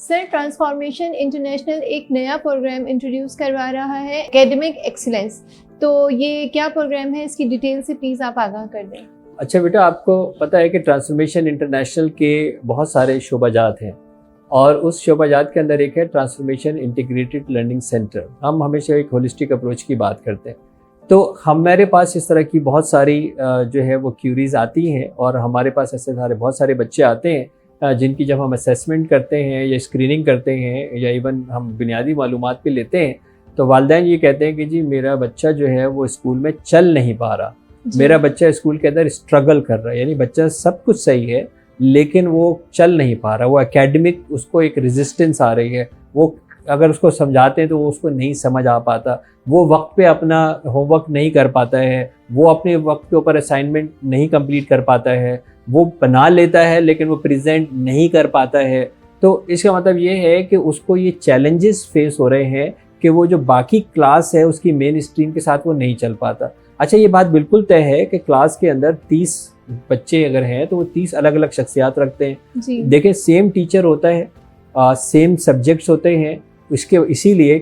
Sir, transformation international एक नया programme introduce करवा रहा है, एकेडमिक एक्सीलेंस। तो ये क्या प्रोग्राम है, इसकी डिटेल से प्लीज़ आप आगाह कर दें। अच्छा बेटा, आपको पता है कि ट्रांसफॉर्मेशन इंटरनेशनल के बहुत सारे शोबाजात हैं और उस शोबाजात के अंदर एक है ट्रांसफॉर्मेशन इंटीग्रेटेड लर्निंग सेंटर। हम हमेशा एक होलिस्टिक अप्रोच की बात करते हैं, तो हमारे पास इस तरह की बहुत सारी जो है वो क्यूरीज आती हैं और हमारे पास ऐसे बहुत सारे बच्चे आते हैं जिनकी जब हम असेसमेंट करते हैं या स्क्रीनिंग करते हैं या इवन हम बुनियादी मालूमात भी लेते हैं, तो वालिदैन ये कहते हैं कि जी मेरा बच्चा जो है वो स्कूल में चल नहीं पा रहा, मेरा बच्चा स्कूल के अंदर स्ट्रगल कर रहा है। यानी बच्चा सब कुछ सही है लेकिन वो चल नहीं पा रहा, वो एकेडमिक उसको एक रेजिस्टेंस आ रही है, वो अगर उसको समझाते हैं तो वो उसको नहीं समझ आ पाता, वो वक्त पे अपना होमवर्क नहीं कर पाता है, वो अपने वक्त के ऊपर असाइनमेंट नहीं कंप्लीट कर पाता है, वो बना लेता है लेकिन वो प्रेजेंट नहीं कर पाता है। तो इसका मतलब ये है कि उसको ये चैलेंजेस फेस हो रहे हैं कि वो जो बाकी क्लास है उसकी मेन स्ट्रीम के साथ वो नहीं चल पाता। अच्छा, ये बात बिल्कुल तय है कि क्लास के अंदर 30 बच्चे अगर हैं तो वो 30 अलग अलग शख्सियात रखते हैं। देखिए, सेम टीचर होता है, सेम सब्जेक्ट्स होते हैं, इसीलिए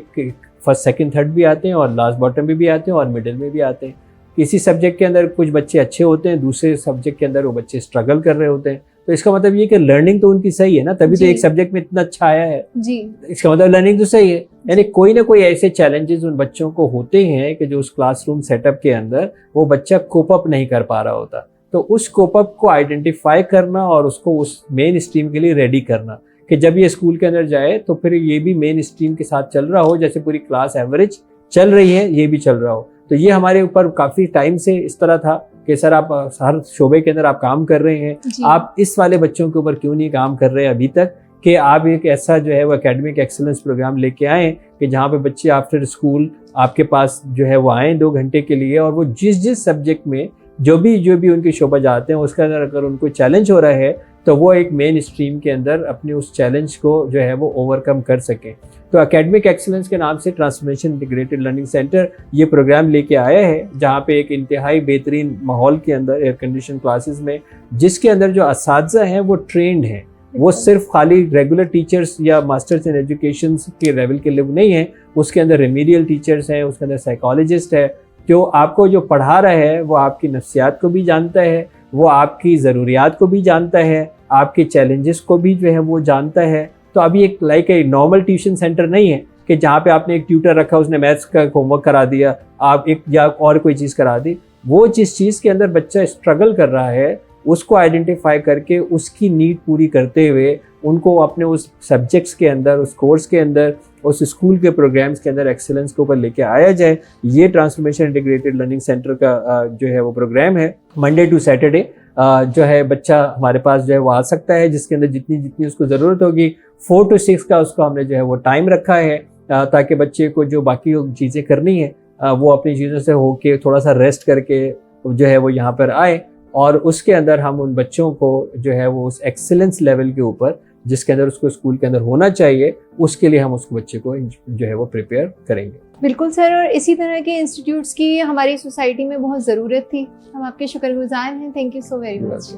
फर्स्ट सेकंड थर्ड भी आते हैं और लास्ट बॉटम में भी आते हैं और मिडिल में भी आते हैं। किसी सब्जेक्ट के अंदर कुछ बच्चे अच्छे होते हैं, दूसरे सब्जेक्ट के अंदर वो बच्चे स्ट्रगल कर रहे होते हैं। तो इसका मतलब ये कि लर्निंग तो उनकी सही है ना, तभी तो एक सब्जेक्ट में इतना अच्छा आया है जी। इसका मतलब लर्निंग तो सही है। यानी कोई ना कोई ऐसे चैलेंजेस उन बच्चों को होते हैं कि जो उस क्लासरूम सेटअप के अंदर वो बच्चा कोप अप नहीं कर पा रहा होता। तो उस कोप अप को आइडेंटिफाई करना और उसको उस मेन स्ट्रीम के लिए रेडी करना कि जब ये स्कूल के अंदर जाए तो फिर ये भी मेन स्ट्रीम के साथ चल रहा हो, जैसे पूरी क्लास एवरेज चल रही है ये भी चल रहा हो। तो ये हमारे ऊपर काफ़ी टाइम से इस तरह था कि सर आप हर शोबे के अंदर आप काम कर रहे हैं, आप इस वाले बच्चों के ऊपर क्यों नहीं काम कर रहे अभी तक, कि आप एक ऐसा जो है वो एकेडमिक एक्सीलेंस प्रोग्राम लेके आएँ कि जहाँ पे बच्चे आफ्टर स्कूल आपके पास जो है वो आएँ 2 घंटे के लिए और वो जिस सब्जेक्ट में जो भी उनके शोबा जाते हैं उसके अंदर अगर उनको चैलेंज हो रहा है तो वो एक मेन स्ट्रीम के अंदर अपने उस चैलेंज को जो है वो ओवरकम कर सकें। तो एकेडमिक एक्सीलेंस के नाम से ट्रांसफॉर्मेशन इंटीग्रेटेड लर्निंग सेंटर ये प्रोग्राम लेके आया है, जहाँ पे एक इंतहाई बेहतरीन माहौल के अंदर एयर कंडीशन क्लासेस में, जिसके अंदर जो असातिज़ा हैं वो ट्रेंड हैं, वो सिर्फ खाली रेगुलर टीचर्स या मास्टर्स इन एजुकेशन के लेवल के लोग नहीं हैं, उसके अंदर रेमीडियल टीचर्स हैं, उसके अंदर साइकोलॉजिस्ट है, जो आपको जो पढ़ा रहा है वो आपकी नफ्सियात को भी जानता है, वो आपकी ज़रूरियात को भी जानता है, आपके चैलेंजेस को भी जो है वो जानता है। तो अभी एक एक नॉर्मल ट्यूशन सेंटर नहीं है कि जहाँ पे आपने एक ट्यूटर रखा, उसने मैथ्स का होमवर्क करा दिया, आप एक या और कोई चीज़ करा दी। वो जिस चीज़ के अंदर बच्चा स्ट्रगल कर रहा है उसको आइडेंटिफाई करके उसकी नीड पूरी करते हुए उनको अपने उस सब्जेक्ट्स के अंदर, उस कोर्स के अंदर, उस स्कूल के प्रोग्राम्स के अंदर एक्सीलेंस के ऊपर लेके आया जाए। ये ट्रांसफॉर्मेशन इंटीग्रेटेड लर्निंग सेंटर का जो है वो प्रोग्राम है। मंडे टू सैटरडे जो है बच्चा हमारे पास जो है वो आ सकता है, जिसके अंदर जितनी उसको ज़रूरत होगी 4 to 6 का उसको हमने जो है वो टाइम रखा है, ताकि बच्चे को जो बाकी चीज़ें करनी है वो अपनी चीज़ों से होके थोड़ा सा रेस्ट करके जो है वो यहाँ पर आए और उसके अंदर हम उन बच्चों को जो है वो उस एक्सीलेंस लेवल के ऊपर जिसके अंदर उसको स्कूल के अंदर होना चाहिए, उसके लिए हम उसको बच्चे को जो है वो प्रिपेयर करेंगे। बिल्कुल सर, और इसी तरह के इंस्टीट्यूट्स की हमारी सोसाइटी में बहुत ज़रूरत थी। हम आपके शुक्रगुजार हैं। Thank you so very much.